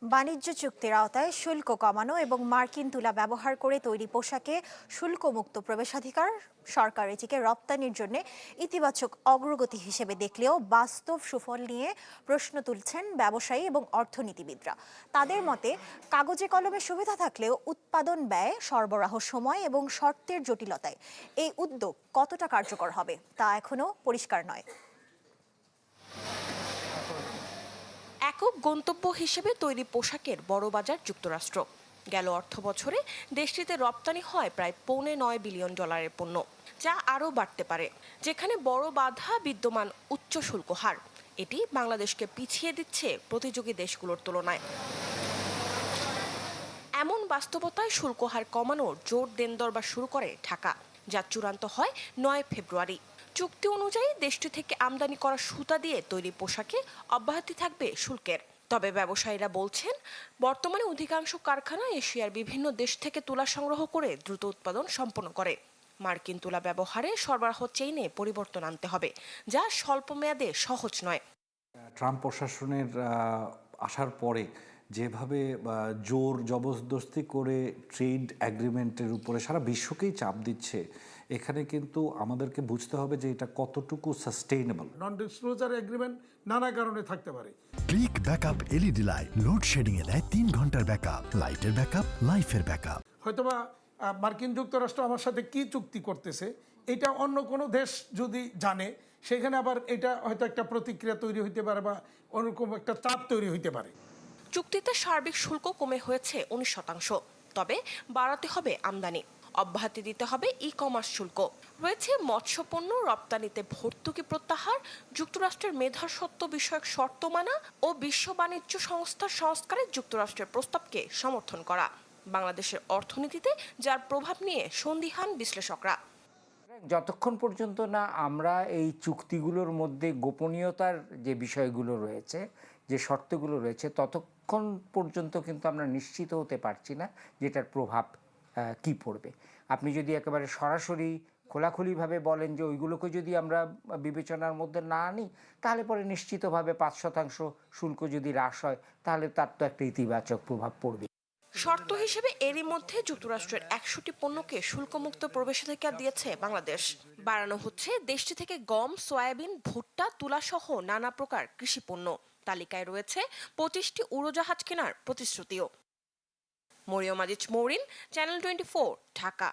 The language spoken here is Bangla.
বাণিজ্য চুক্তির আওতায় শুল্ক কমানো এবং মার্কিন তুলা ব্যবহার করে তৈরি পোশাকে শুল্কমুক্ত প্রবেশাধিকার সরকার এটিকে রপ্তানির জন্য ইতিবাচক অগ্রগতি হিসেবে দেখলেও বাস্তব সুফল নিয়ে প্রশ্ন তুলছেন ব্যবসায়ী এবং অর্থনীতিবিদরা। তাদের মতে কাগজে কলমে সুবিধা থাকলেও উৎপাদন ব্যয়, সরবরাহ সময় এবং শর্তের জটিলতায় এই উদ্যোগ কতটা কার্যকর হবে তা এখনো পরিষ্কার নয়। একক গন্তব্য হিসেবে তৈরি পোশাকের বড় বাজার যুক্তরাষ্ট্র। গেল অর্থবছরে দেশটিতে রপ্তানি হয় প্রায় $9.25 বিলিয়ন পণ্য, যা আরও বাড়তে পারে। যেখানে বড় বাধা বিদ্যমান উচ্চ শুল্ক হার, এটি বাংলাদেশকে পিছিয়ে দিচ্ছে প্রতিযোগী দেশগুলোর তুলনায়। এমন বাস্তবতায় শুল্ক হার কমানোর জোর দেনদরবার শুরু করে ঢাকা, যা চূড়ান্ত হয় 9 ফেব্রুয়ারি। চুক্তি অনুযায়ী দেশটি থেকে আমদানি করা সুতা দিয়ে তৈরি পোশাকে অব্যাহতি থাকবে শুল্কের। তবে ব্যবসায়ীরা বলছেন, বর্তমানে অধিকাংশ কারখানা এশিয়ার বিভিন্ন দেশ থেকে তুলা সংগ্রহ করে দ্রুত উৎপাদন সম্পন্ন করে। মার্কিন তুলা ব্যবহারে সরবরাহ চেইনে পরিবর্তন আনতে হবে, যা স্বল্প মেয়াদে সহজ নয়। ট্রাম্প প্রশাসনের আসার পরে যেভাবে জোর জবরদস্তি করে ট্রেড অ্যাগ্রিমেন্টের উপরে সারা বিশ্বকেই চাপ দিচ্ছে, এখানে কিন্তু আমাদেরকে বুঝতে হবে যে এটা কতটুকু সাস্টেইনেবল। নন ডিসক্লোজার এগ্রিমেন্ট নানা কারণে থাকতে পারে। Click backup LED light load shedding এ দেয় 3 ঘন্টার ব্যাকআপ, লাইটের ব্যাকআপ, লাইফের ব্যাকআপ। হয়তোবা মার্কিন যুক্তরাষ্ট্র আমার সাথে কি চুক্তি করতেছে এটা অন্য কোনো দেশ যদি জানে, সেখানে আবার এটা হয়তো একটা প্রতিক্রিয়া তৈরি হইতে পারে বা অন্যরকম একটা চাপ তৈরি হইতে পারে। চুক্তিতে সার্বিক শুল্ক কমে হয়েছে 19%, তবে বাড়াতে হবে আমদানি, অব্যাহতি দিতে হবে ই-কমার্স শুল্ক। রয়েছে মৎস্যপণ্য রপ্তানিতে ভর্তুকি প্রত্যাহার, যুক্তরাষ্ট্রের মেধাস্বত্ব বিষয়ক শর্ত মানা ও বিশ্ব বাণিজ্য সংস্থার সংস্কারে যুক্তরাষ্ট্রের প্রস্তাবকে সমর্থন করা। বাংলাদেশের অর্থনীতিতে যার প্রভাব নিয়ে সন্দিহান বিশ্লেষকরা। যতক্ষণ পর্যন্ত না আমরা এই চুক্তিগুলোর মধ্যে গোপনীয়তার যে বিষয়গুলো রয়েছে, যে শর্তগুলো রয়েছে, ততক্ষণ পর্যন্ত কিন্তু আমরা নিশ্চিত হতে পারছি না যেটার প্রভাব কি পড়বে। আপনি যদি একেবারে সরাসরি খোলাখুলিভাবে বলেন যে ওইগুলোকে যদি আমরা বিবেচনার মধ্যে না আনি, তাহলে পরে নিশ্চিতভাবে 5% শুল্ক যদি হ্রাস হয়, তাহলে তার তো একটা ইতিবাচক প্রভাব পড়বে। শর্ত হিসেবে এরই মধ্যে যুক্তরাষ্ট্রের 100টি পণ্যকে শুল্কমুক্ত প্রবেশাধিকার দিয়েছে বাংলাদেশ। বাড়ানো হচ্ছে দেশটি থেকে গম, সয়াবিন, ভুট্টা, তুলা সহ নানা প্রকার কৃষি পণ্য। তালিকায় রয়েছে 25টি উড়োজাহাজ কেনার প্রতিশ্রুতিও। মরিয়ম আজিজ মৌরিন, চ্যানেল 24, ঢাকা।